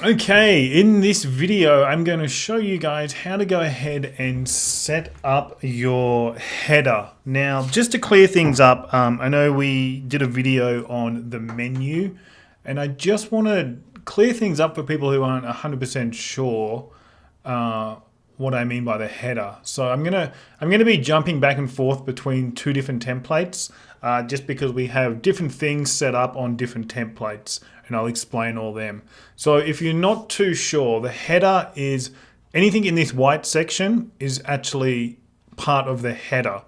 Okay, in this video, I'm going to show you guys how to go ahead and set up your header. Now, just to clear things up, I know we did a video on the menu, and I just want to clear things up for people who aren't 100% sure what I mean by the header. So I'm gonna be jumping back and forth between two different templates, just because we have different things set up on different templates, and I'll explain all them. So if you're not too sure, the header is anything in this white section is actually part of the header,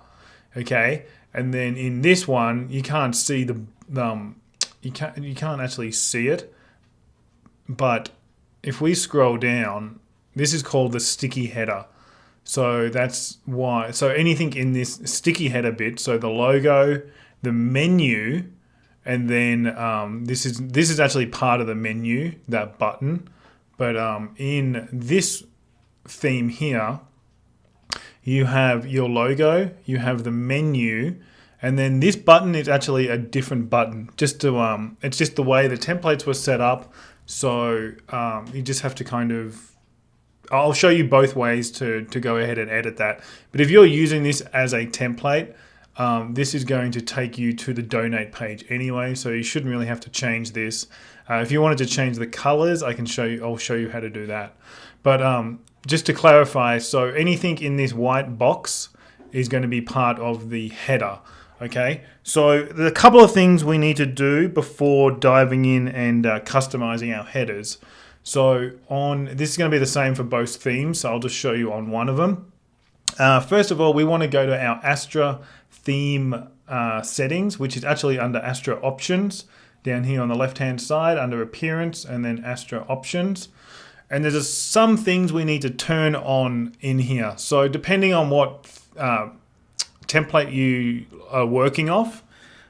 okay? And then in this one, you can't see the you can't actually see it, but if we scroll down, this is called the sticky header. So that's why. So anything in this sticky header bit, so the logo, the menu, and then this is actually part of the menu, that button. But in this theme here, you have your logo, you have the menu, and then this button is actually a different button. Just to it's just the way the templates were set up. So you just have to kind of. I'll show you both ways to go ahead and edit that. But if you're using this as a template, this is going to take you to the donate page anyway, so you shouldn't really have to change this. If you wanted to change the colors, I'll show you how to do that. But just to clarify, so anything in this white box is going to be part of the header. Okay, so there's a couple of things we need to do before diving in and customizing our headers. So this is going to be the same for both themes, so I'll just show you on one of them. First of all, we want to go to our Astra theme settings, which is actually under Astra options, down here on the left hand side under appearance, and then Astra options. And there's some things we need to turn on in here. So depending on what template you are working off,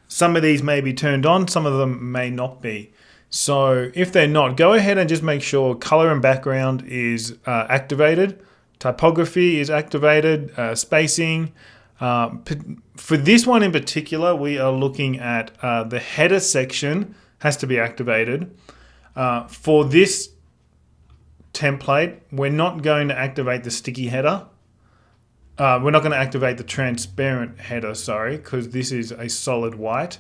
some of these may be turned on, some of them may not be. So if they're not, go ahead and just make sure color and background is activated, typography is activated, spacing. For this one in particular, we are looking at the header section has to be activated. For this template, we're not going to activate the sticky header. We're not going to activate the transparent header, sorry, because this is a solid white.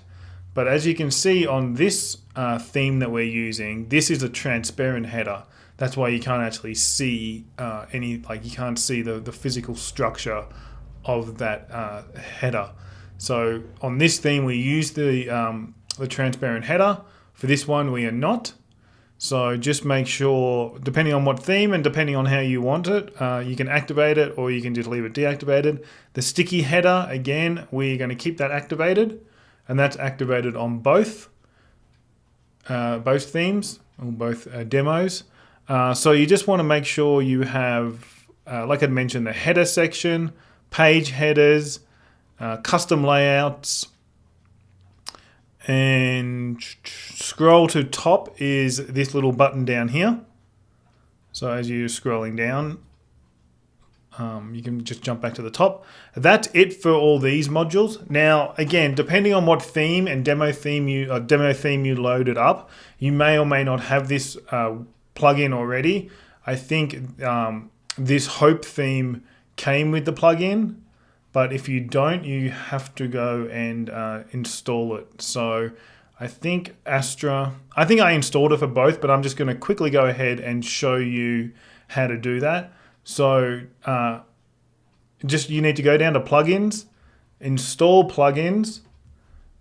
But as you can see on this theme that we're using, this is a transparent header. That's why you can't actually see you can't see the physical structure of that header. So on this theme, we use the transparent header. For this one, we are not. So just make sure, depending on what theme and depending on how you want it, you can activate it or you can just leave it deactivated. The sticky header, again, we're going to keep that activated. And that's activated on both themes or both demos. So you just want to make sure you have, like I mentioned, the header section, page headers, custom layouts, and scroll to top is this little button down here. So as you're scrolling down, you can just jump back to the top. That's it for all these modules. Now, again, depending on what theme and demo theme you loaded up, you may or may not have this plugin already. I think this Hope theme came with the plugin, but if you don't, you have to go and install it. So I think Astra, I installed it for both, but I'm just going to quickly go ahead and show you how to do that. So you need to go down to plugins, install plugins,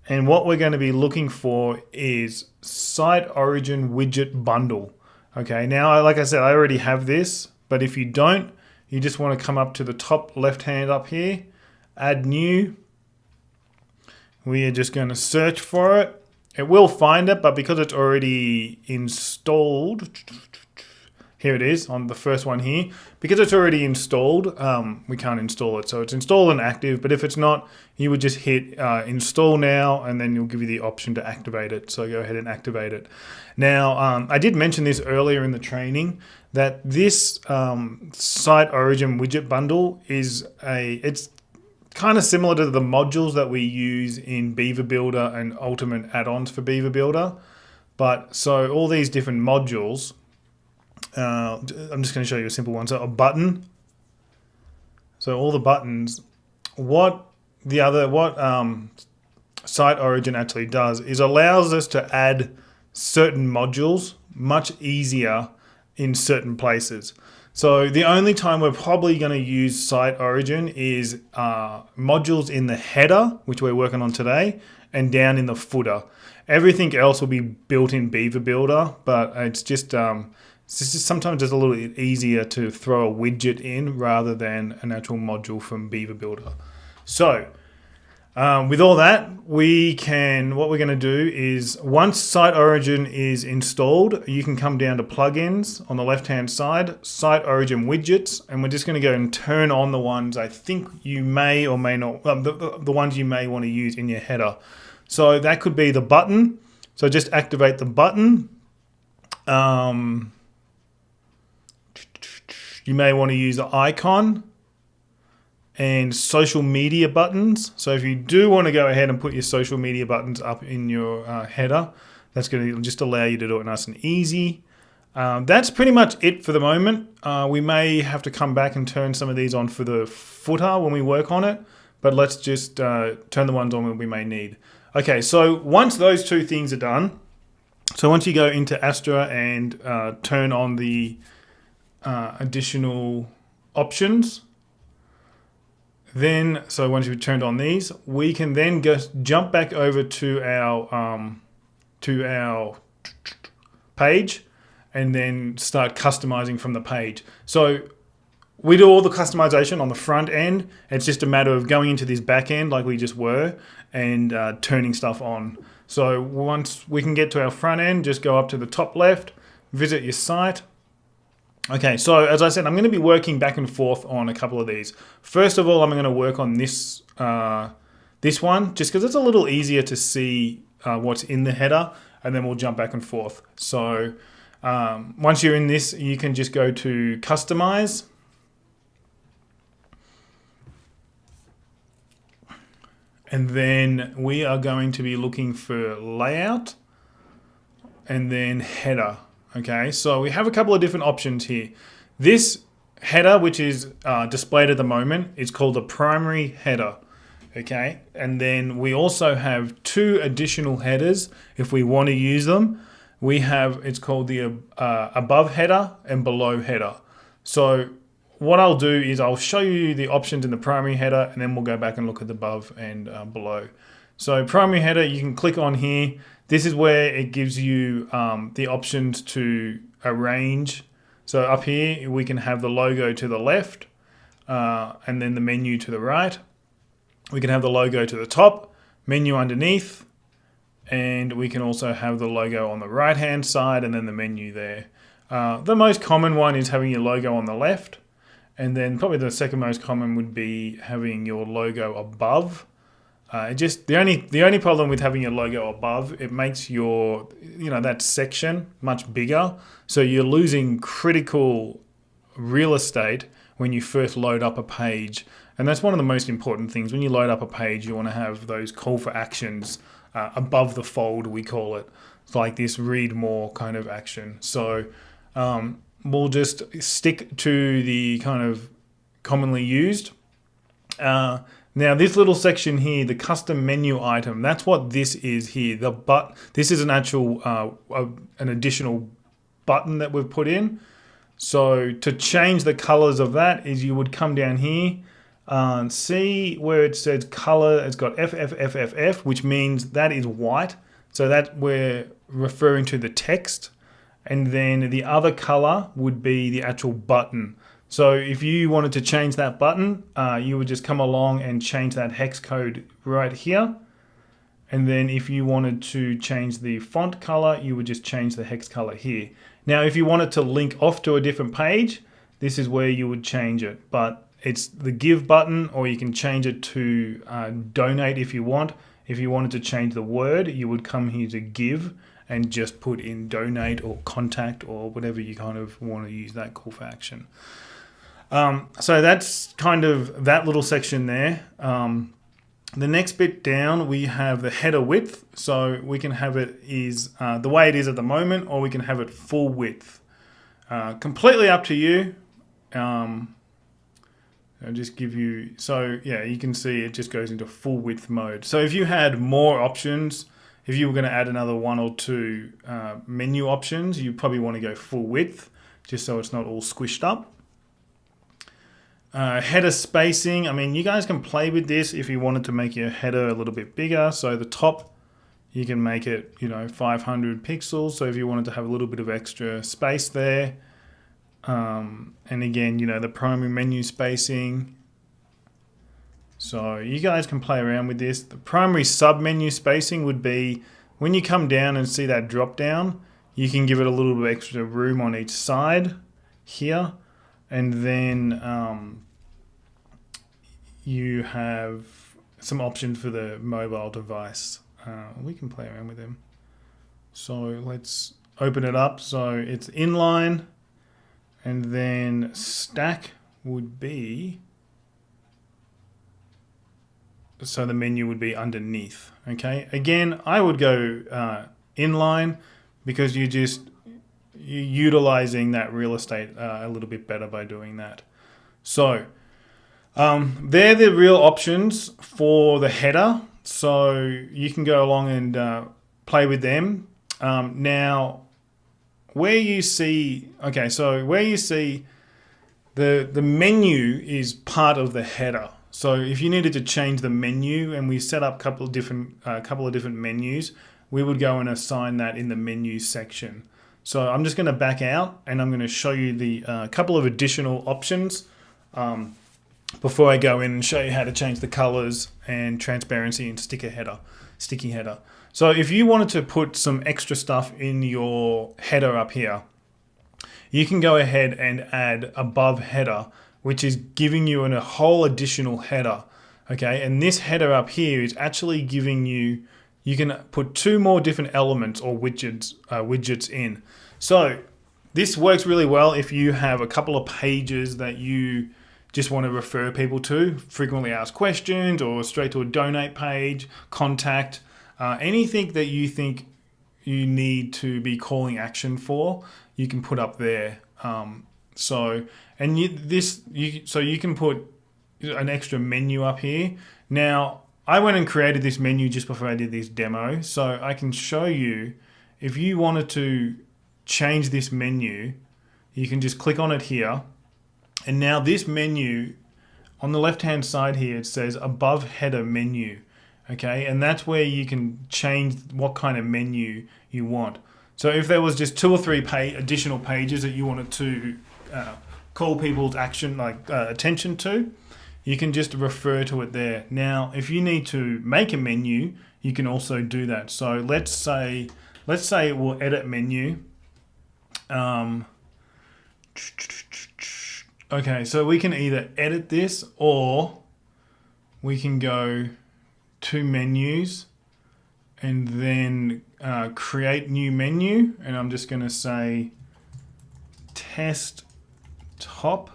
and what we're going to be looking for is Site Origin Widget Bundle. Okay, now like I said, I already have this, but if you don't, you just want to come up to the top left hand up here, add new. We are just going to search for it. It will find it, but because it's already installed, here it is on the first one here. Because it's already installed, we can't install it. So it's installed and active, but if it's not, you would just hit install now, and then you'll give you the option to activate it. So go ahead and activate it. Now, I did mention this earlier in the training, that this Site Origin Widget Bundle it's kind of similar to the modules that we use in Beaver Builder and Ultimate add-ons for Beaver Builder. But so all these different modules, I'm just going to show you a simple one. So a button. So all the buttons. What site origin actually does is allows us to add certain modules much easier in certain places. So the only time we're probably going to use site origin is modules in the header, which we're working on today, and down in the footer. Everything else will be built in Beaver Builder, but it's just sometimes just a little bit easier to throw a widget in rather than an actual module from Beaver Builder. So with all that, what we're going to do is once Site Origin is installed, you can come down to Plugins on the left-hand side, Site Origin Widgets, and we're just going to go and turn on the ones I think you may or may not, the ones you may want to use in your header. So that could be the button. So just activate the button. You may want to use the icon and social media buttons. So if you do want to go ahead and put your social media buttons up in your header, that's going to just allow you to do it nice and easy. That's pretty much it for the moment. We may have to come back and turn some of these on for the footer when we work on it, but let's just turn the ones on that we may need. Okay, so once those two things are done, so once you go into Astra and turn on the additional options, then, so once you've turned on these, we can then jump back over to our page and then start customizing from the page. So we do all the customization on the front end. It's just a matter of going into this back end like we just were and turning stuff on. So once we can get to our front end, just go up to the top left, visit your site. Okay, so as I said, I'm going to be working back and forth on a couple of these. First of all, I'm going to work on this one, just because it's a little easier to see what's in the header, and then we'll jump back and forth. So once you're in this, you can just go to Customize. And then we are going to be looking for Layout, and then Header. Okay, so we have a couple of different options here. This header, which is displayed at the moment, is called the primary header. Okay, and then we also have two additional headers if we want to use them. It's called the above header and below header. So what I'll do is I'll show you the options in the primary header, and then we'll go back and look at the above and below. So primary header, you can click on here. This is where it gives you the options to arrange. So up here, we can have the logo to the left and then the menu to the right. We can have the logo to the top, menu underneath, and we can also have the logo on the right-hand side and then the menu there. The most common one is having your logo on the left, and then probably the second most common would be having your logo above. The only problem with having your logo above, it makes your, that section much bigger. So you're losing critical real estate when you first load up a page. And that's one of the most important things. When you load up a page, you want to have those call for actions above the fold, we call it. It's like this read more kind of action. So we'll just stick to the kind of commonly used. Now this little section here, the custom menu item, that's what this is here. This is an actual, an additional button that we've put in. So to change the colors of that is you would come down here and see where it says color. It's got FFFFF, which means that is white. So that we're referring to the text. And then the other color would be the actual button. So if you wanted to change that button, you would just come along and change that hex code right here. And then if you wanted to change the font color, you would just change the hex color here. Now, if you wanted to link off to a different page, this is where you would change it. But it's the give button, or you can change it to donate if you want. If you wanted to change the word, you would come here to give and just put in donate or contact or whatever you kind of want to use that call for action. So that's kind of that little section there. The next bit down, we have the header width. So we can have it the way it is at the moment, or we can have it full width. Completely up to you. I'll just give you, so yeah, you can see it just goes into full width mode. So if you had more options, if you were going to add another one or two menu options, you probably want to go full width, just so it's not all squished up. Header spacing, I mean, you guys can play with this if you wanted to make your header a little bit bigger. So the top, you can make it, 500 pixels. So if you wanted to have a little bit of extra space there. And again, the primary menu spacing. So you guys can play around with this. The primary submenu spacing would be when you come down and see that drop down, you can give it a little bit extra room on each side here. And then you have some options for the mobile device. We can play around with them. So let's open it up. So it's inline. And then stack would be, so the menu would be underneath. Okay. Again, I would go inline because you're utilizing that real estate a little bit better by doing that. So they're the real options for the header. So you can go along and play with them. Now, where you see the menu is part of the header. So if you needed to change the menu, and we set up a couple of different menus, we would go and assign that in the menu section. So I'm just going to back out, and I'm going to show you the couple of additional options before I go in and show you how to change the colors and transparency and sticky header. So if you wanted to put some extra stuff in your header up here, you can go ahead and add above header, which is giving you a whole additional header. Okay, and this header up here is actually giving you can put two more different elements or widgets in. So this works really well if you have a couple of pages that you just want to refer people to, frequently asked questions, or straight to a donate page, contact. Anything that you think you need to be calling action for, you can put up there. So you can put an extra menu up here. Now, I went and created this menu just before I did this demo, so I can show you if you wanted to change this menu, you can just click on it here, and now this menu on the left-hand side here, it says above header menu. Okay, and that's where you can change what kind of menu you want. So if there was just 2 or 3 additional pages that you wanted to call people's attention to, you can just refer to it there. Now, if you need to make a menu, you can also do that. So let's say we'll edit menu. Okay, so we can either edit this, or we can go to menus and then create new menu, and I'm just going to say test top,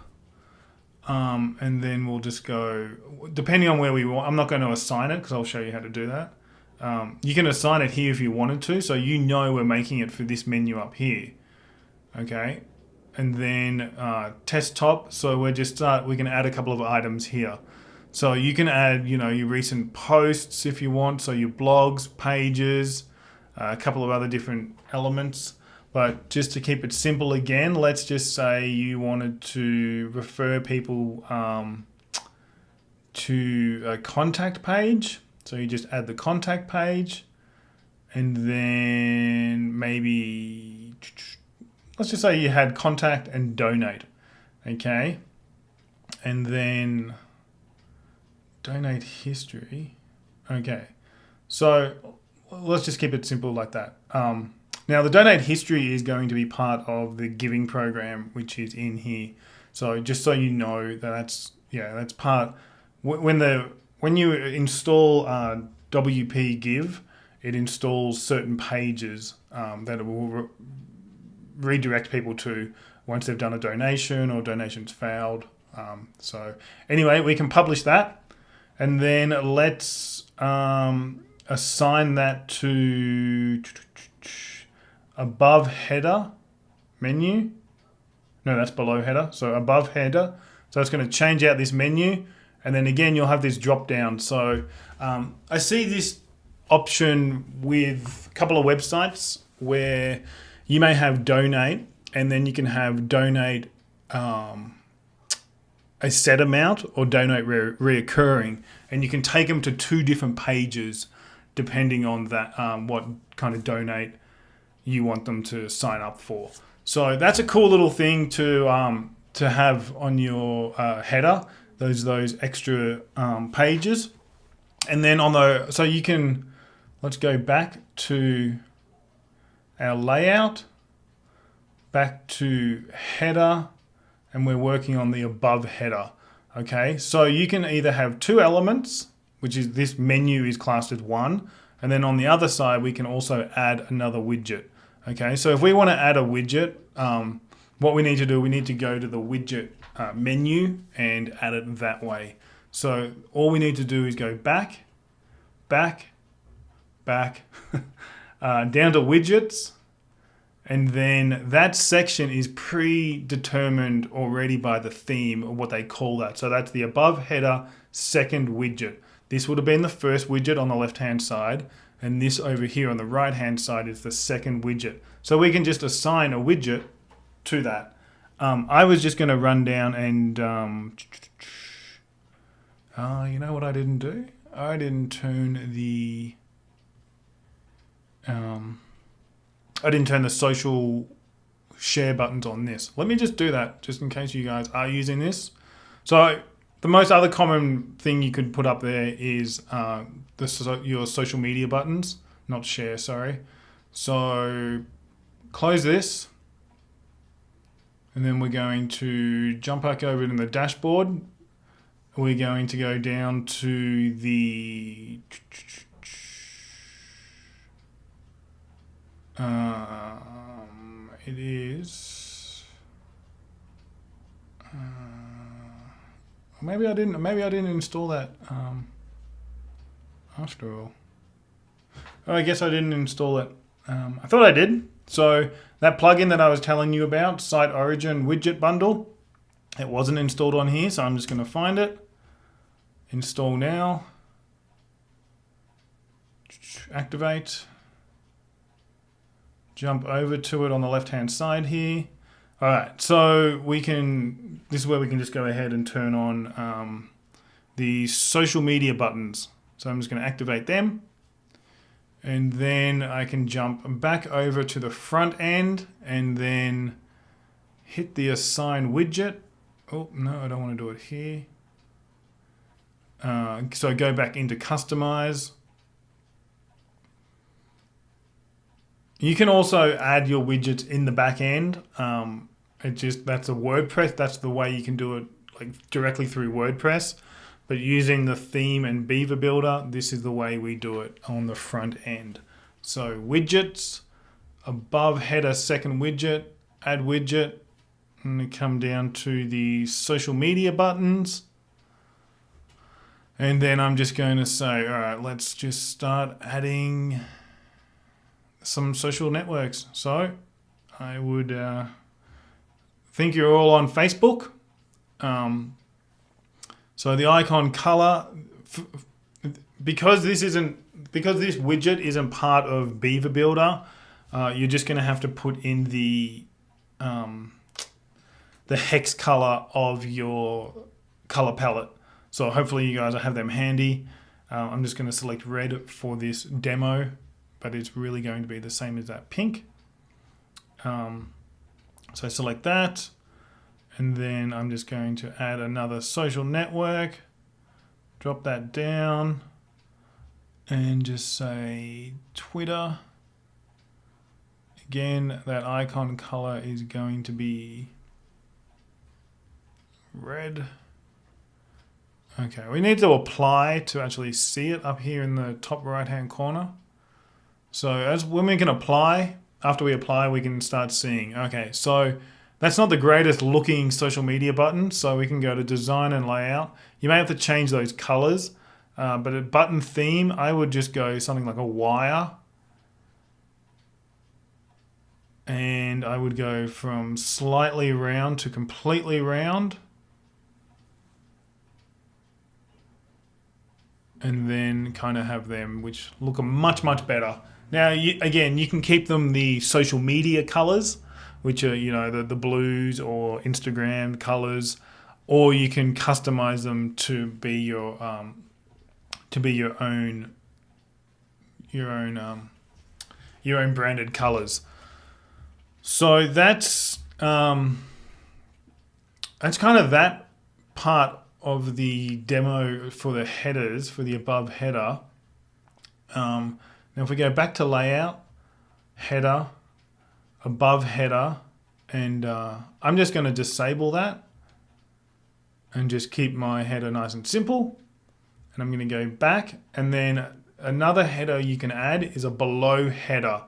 and then we'll just go depending on where we want. I'm not going to assign it because I'll show you how to do that. You can assign it here if you wanted to, so we're making it for this menu up here. Okay, and then test top, so we can add a couple of items here. So you can add, your recent posts if you want. So your blogs, pages, a couple of other different elements. But just to keep it simple again, let's just say you wanted to refer people to a contact page. So you just add the contact page, and then maybe, let's just say you had contact and donate. Okay. And then donate history. Okay, so let's just keep it simple like that. Now the donate history is going to be part of the giving program, which is in here. So just so you know that's part. When you install WP Give, it installs certain pages that it will redirect people to once they've done a donation or donations failed. So anyway, we can publish that. And then let's assign that to above header menu. No, that's below header. So above header. So it's going to change out this menu. And then again, you'll have this drop down. So I see this option with a couple of websites where you may have donate, and then you can have donate a set amount or donate reoccurring, and you can take them to two different pages depending on that what kind of donate you want them to sign up for. So that's a cool little thing to have on your header, those extra pages. And then so you can, let's go back to our layout, back to header, and we're working on the above header. Okay, so you can either have two elements, which is this menu is classed as one, and then on the other side we can also add another widget. Okay, so if we want to add a widget, what we need to do, we need to go to the widget menu and add it that way. So all we need to do is go back, down to widgets, and then that section is predetermined already by the theme, or what they call that. So that's the above header second widget. This would have been the first widget on the left-hand side, and this over here on the right-hand side is the second widget. So we can just assign a widget to that. I was just going to run down and, you know what I didn't do? I didn't turn the, social share buttons on this. Let me just do that, just in case you guys are using this. So the most other common thing you could put up there is your social media buttons, not share, sorry. So close this, and then we're going to jump back over to the dashboard. We're going to go down to the it is maybe I didn't install that after all. I guess I didn't install it. I thought I did. So that plugin that I was telling you about, Site Origin Widget Bundle, it wasn't installed on here, so I'm just going to find it. Install now. Activate. Jump over to it on the left-hand side here. All right, so this is where we can just go ahead and turn on the social media buttons. So I'm just going to activate them. And then I can jump back over to the front end and then hit the assign widget. Oh, no, I don't want to do it here. So go back into customize. You can also add your widgets in the back end. That's a WordPress. That's the way you can do it, like directly through WordPress. But using the theme and Beaver Builder, this is the way we do it on the front end. So widgets, above header second widget, add widget, and we come down to the social media buttons. And then I'm just going to say, all right, let's just start adding some social networks. So I would think you're all on Facebook. So the icon color, because this widget isn't part of Beaver Builder, you're just going to have to put in the hex color of your color palette. So hopefully you guys have them handy. I'm just going to select red for this demo, but it's really going to be the same as that pink. So select that. And then I'm just going to add another social network, drop that down, and just say Twitter. Again, that icon color is going to be red. Okay, we need to apply to actually see it up here in the top right-hand corner. So when we can apply, after we apply, we can start seeing. Okay, so that's not the greatest looking social media button, so we can go to design and layout. You may have to change those colors, but a button theme, I would just go something like a wire. and I would go from slightly round to completely round, and then kind of have them which look much better. Now again, you can keep them the social media colors, which are, you know, the blues or Instagram colors, or you can customize them to be your own branded colors. So that's kind of that part of the demo for the headers, for the above header. Now if we go back to layout, header, above header, and I'm just going to disable that and just keep my header nice and simple. And I'm going to go back, and then another header you can add is a below header.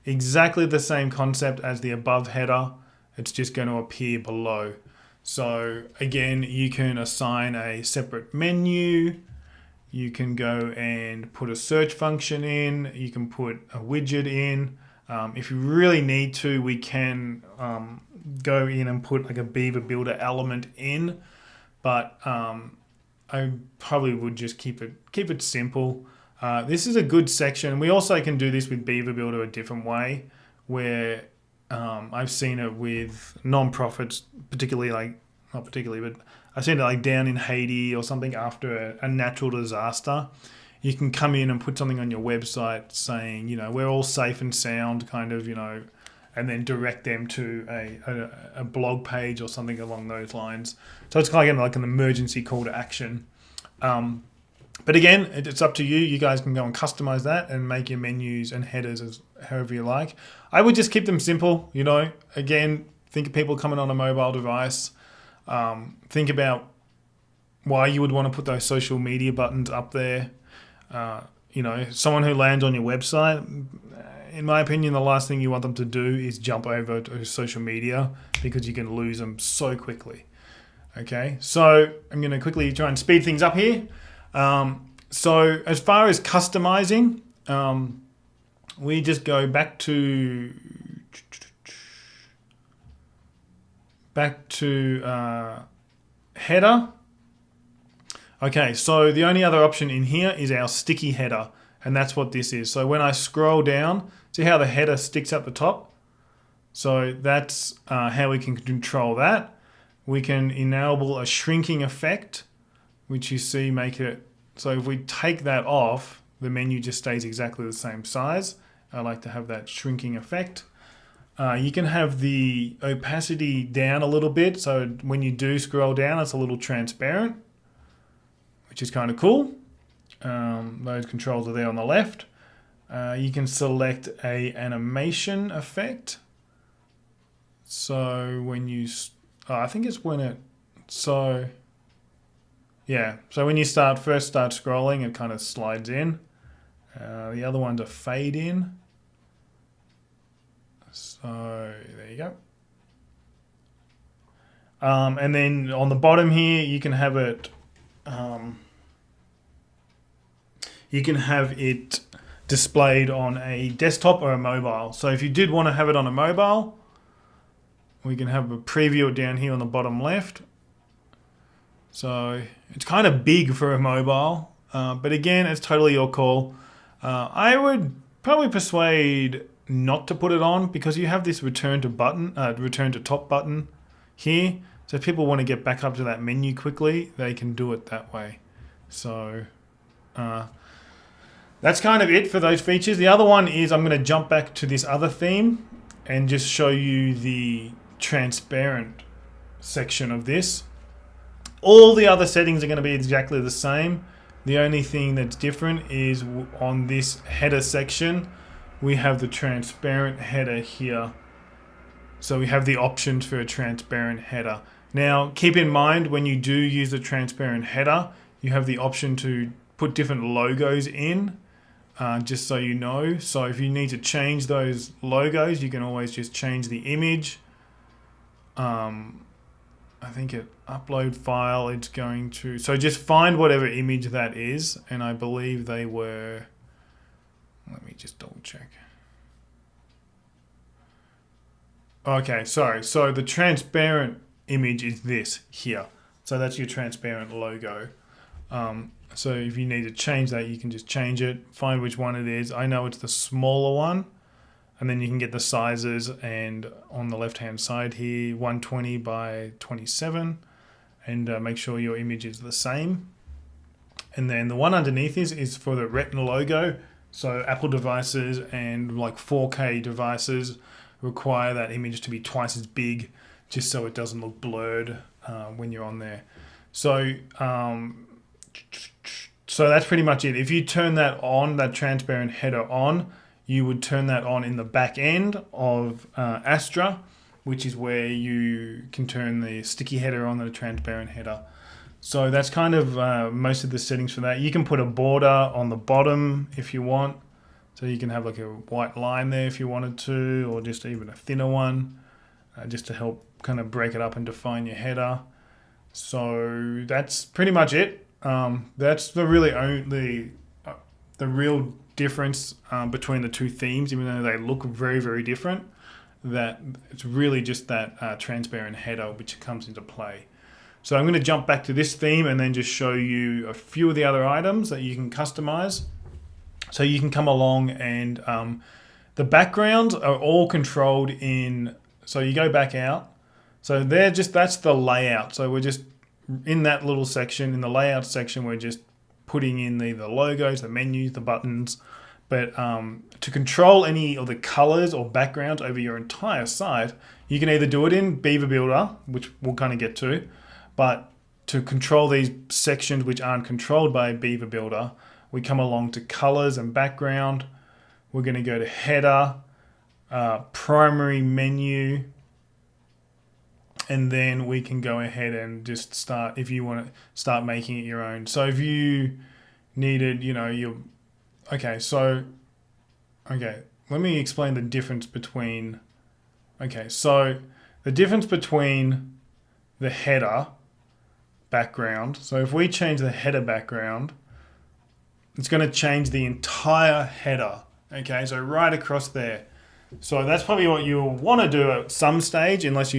Exactly the same concept as the above header. It's just going to appear below. So again, you can assign a separate menu. You can go and put a search function in. You can put a widget in. If you really need to, we can go in and put like a Beaver Builder element in. But I probably would just keep it simple. This is a good section. We also can do this with Beaver Builder a different way, where I've seen it with non-profits, not particularly, but I've seen it like down in Haiti or something after a natural disaster. You can come in and put something on your website saying, you know, we're all safe and sound, kind of, you know, and then direct them to a blog page or something along those lines. So it's kind of like an emergency call to action. But again, it's up to you. You guys can go and customize that and make your menus and headers as however you like. I would just keep them simple, you know. Again, think of people coming on a mobile device. Think about why you would want to put those social media buttons up there. You know, someone who lands on your website, in my opinion, the last thing you want them to do is jump over to social media, because you can lose them so quickly. Okay, so I'm going to quickly try and speed things up here. So as far as customizing, we just go back to header. Okay, so the only other option in here is our sticky header, and that's what this is. So when I scroll down, see how the header sticks at the top? So that's how we can control that. We can enable a shrinking effect, which you see make it, so if we take that off, the menu just stays exactly the same size. I like to have that shrinking effect. You can have the opacity down a little bit, so when you do scroll down, it's a little transparent, which is kind of cool. Those controls are there on the left. You can select a animation effect. So when you, I think it's when it, so yeah, so when you first start scrolling, it kind of slides in. The other one's a fade in. So there you go. And then on the bottom here, you can have it displayed on a desktop or a mobile. So if you did want to have it on a mobile, we can have a preview it down here on the bottom left. So it's kind of big for a mobile, but again, it's totally your call. I would probably persuade not to put it on, because you have this return to top button here. So if people want to get back up to that menu quickly, they can do it that way. So that's kind of it for those features. The other one is I'm going to jump back to this other theme and just show you the transparent section of this. All the other settings are going to be exactly the same. The only thing that's different is on this header section, we have the transparent header here. So we have the options for a transparent header. Now, keep in mind, when you do use the transparent header, you have the option to put different logos in, just so you know. So if you need to change those logos, you can always just change the image. I think it upload file, it's going to, so just find whatever image that is, and I believe they were, let me just double check. Okay, sorry. So the transparent image is this here. So that's your transparent logo. So if you need to change that, you can just change it, find which one it is. I know it's the smaller one, and then you can get the sizes, and on the left hand side here, 120 by 27, and make sure your image is the same. And then the one underneath is for the Retina logo. So Apple devices and like 4K devices require that image to be twice as big, just so it doesn't look blurred when you're on there. So so that's pretty much it. If you turn that on, that transparent header on, you would turn that on in the back end of Astra, which is where you can turn the sticky header on, the transparent header. So that's kind of most of the settings for that. You can put a border on the bottom if you want. So you can have like a white line there if you wanted to, or just even a thinner one, just to help kind of break it up and define your header. So that's pretty much it. That's the really only the real difference between the two themes, even though they look very, very different. That it's really just that transparent header which comes into play. So I'm going to jump back to this theme and then just show you a few of the other items that you can customize. So you can come along and the backgrounds are all controlled in, so you go back out. So that's the layout. So we're just in that little section, in the layout section, we're just putting in the logos, the menus, the buttons. But to control any of the colors or backgrounds over your entire site, you can either do it in Beaver Builder, which we'll kind of get to, but to control these sections which aren't controlled by Beaver Builder, we come along to colors and background. We're going to go to header, primary menu, and then we can go ahead and just start, if you want to start making it your own. So if you needed, okay, let me explain the difference between, so the difference between the header background. So if we change the header background, it's going to change the entire header. Okay, so right across there. So that's probably what you'll want to do at some stage, unless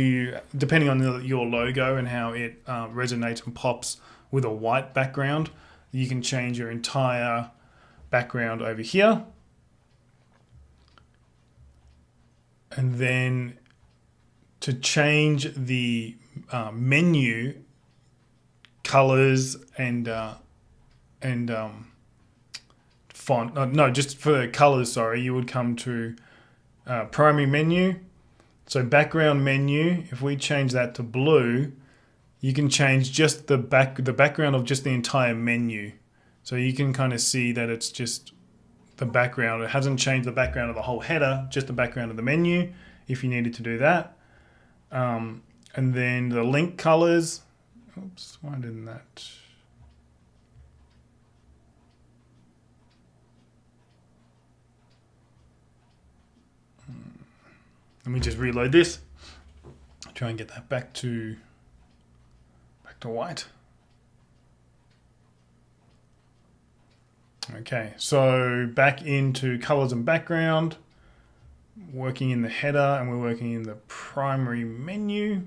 depending on your logo and how it resonates and pops with a white background, you can change your entire background over here. And then to change the menu colors and font, no, just for the colors, sorry, you would come to primary menu. So background menu, if we change that to blue, you can change just the background of just the entire menu. So you can kind of see that it's just the background. It hasn't changed the background of the whole header, just the background of the menu, if you needed to do that. And then the link colors. Oops, why didn't that? Let me just reload this. Try and get that back to white. Okay, so back into colors and background, working in the header, and we're working in the primary menu.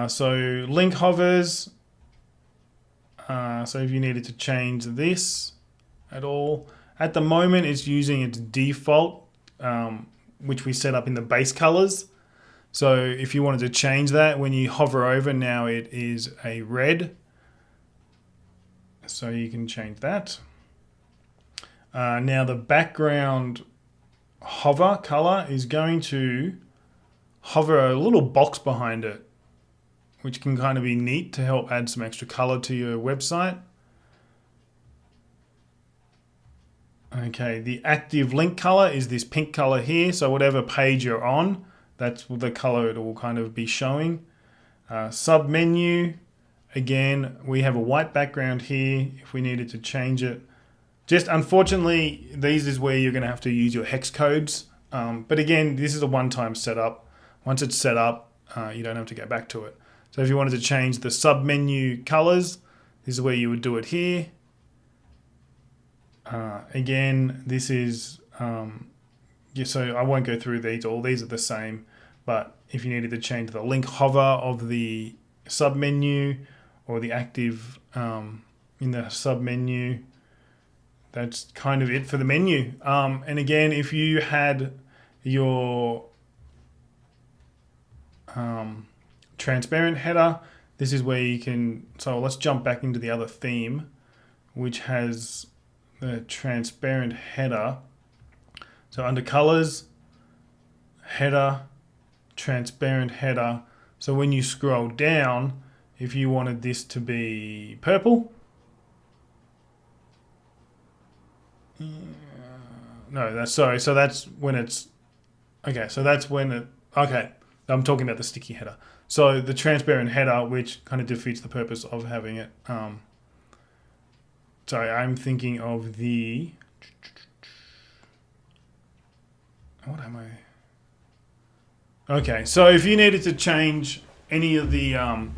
So link hovers. So if you needed to change this at all, at the moment it's using its default, which we set up in the base colors. So if you wanted to change that, when you hover over, now it is a red. So you can change that. Now the background hover color is going to hover a little box behind it, which can kind of be neat to help add some extra color to your website. Okay, the active link color is this pink color here. So whatever page you're on, that's the color it will kind of be showing. Submenu, again, we have a white background here if we needed to change it. Just unfortunately, these is where you're going to have to use your hex codes. But again, this is a one-time setup. Once it's set up, you don't have to go back to it. So if you wanted to change the submenu colors, this is where you would do it here. Again, this is, so I won't go through these all. These are the same. But if you needed to change the link hover of the submenu or the active in the submenu, that's kind of it for the menu. And again, if you had your transparent header, this is where you can, so let's jump back into the other theme, which has the transparent header. So under colors, header, transparent header. So when you scroll down, if you wanted this to be purple, no, that's sorry. So that's when it's, okay, so that's when it, okay, I'm talking about the sticky header. So the transparent header, which kind of defeats the purpose of having it. Sorry, I'm thinking of the, what am I? Okay, so if you needed to change any of the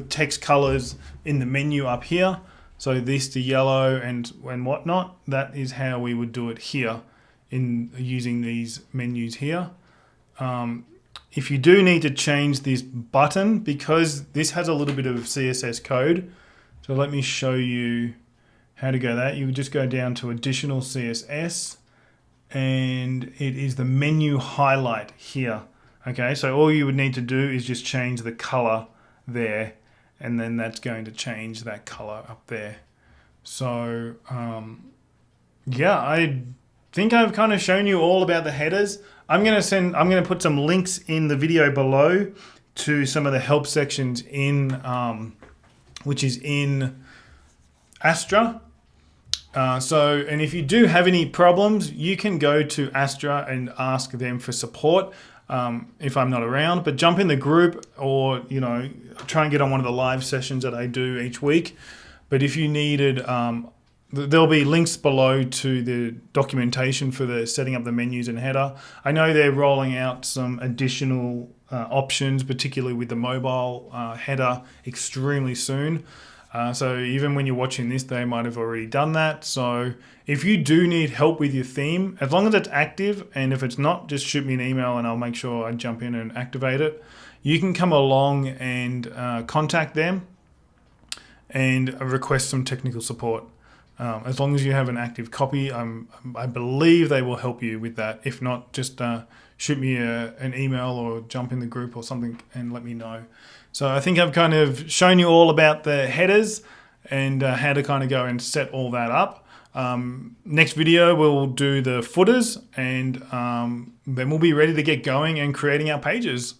text colors in the menu up here, so this to yellow and whatnot, that is how we would do it here in using these menus here. If you do need to change this button, because this has a little bit of CSS code, so let me show you how to go that. You would just go down to additional CSS, and it is the menu highlight here. Okay, so all you would need to do is just change the color there, and then that's going to change that color up there. So yeah, I think I've kind of shown you all about the headers. I'm going to put some links in the video below to some of the help sections in which is in Astra. And if you do have any problems, you can go to Astra and ask them for support if I'm not around. But jump in the group, or try and get on one of the live sessions that I do each week. But if you needed, there'll be links below to the documentation for the setting up the menus and header. I know they're rolling out some additional options, particularly with the mobile header, extremely soon. So even when you're watching this, they might have already done that. So if you do need help with your theme, as long as it's active, and if it's not, just shoot me an email and I'll make sure I jump in and activate it. You can come along and contact them and request some technical support. As long as you have an active copy, I believe they will help you with that. If not, just shoot me an email or jump in the group or something and let me know. So I think I've kind of shown you all about the headers and how to kind of go and set all that up. Next video, we'll do the footers, and then we'll be ready to get going and creating our pages.